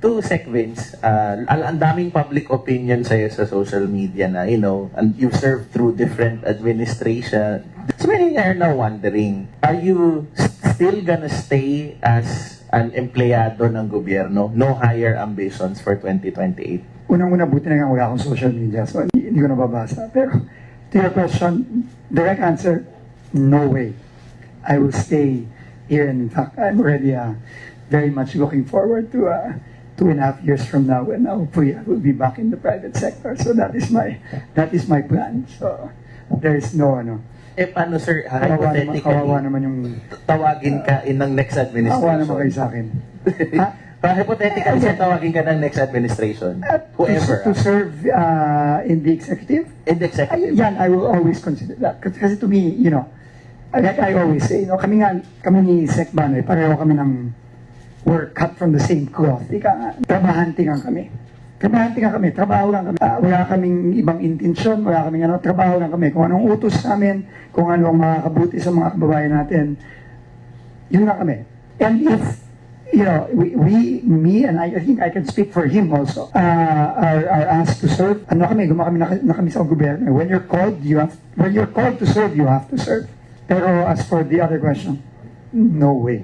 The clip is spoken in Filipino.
to Sec Vince, ang daming public opinion sa'yo sa social media na, and you've served through different administration. So many are now wondering, are you still gonna stay as an empleyado ng gobyerno? No higher ambitions for 2028? Unang-una, buti na nga wala akong social media, so hindi ko nababasa. Pero to your question, direct answer, no way. I will stay here, and in fact, I'm already very much looking forward to 2.5 years from now when hopefully I will be back in the private sector. So that is my plan. So there is no Paano sir, kawawa naman yung tawagin ka in ng next administration? kawawa naman kayo sa akin. Hypothetically, sir, tawagin ka ng next administration? Whoever. To serve in the executive? In the executive? Yan, I will always consider that. Kasi to me, like I always say, kami ni Sec Banoy, pareho kami ng we're cut from the same cloth. Trabahantingan kami. Trabaho lang kami. Wala kaming ibang intensyon, wala kaming trabaho lang kami. Kung anong utos sa amin, kung ano ang makakabuti sa mga kababayan natin, yun lang kami. And if, me, and I think I can speak for him also, are asked to serve, gumakami na kami sa gobyerno. When you're called to serve, you have to serve. Pero as for the other question, no way.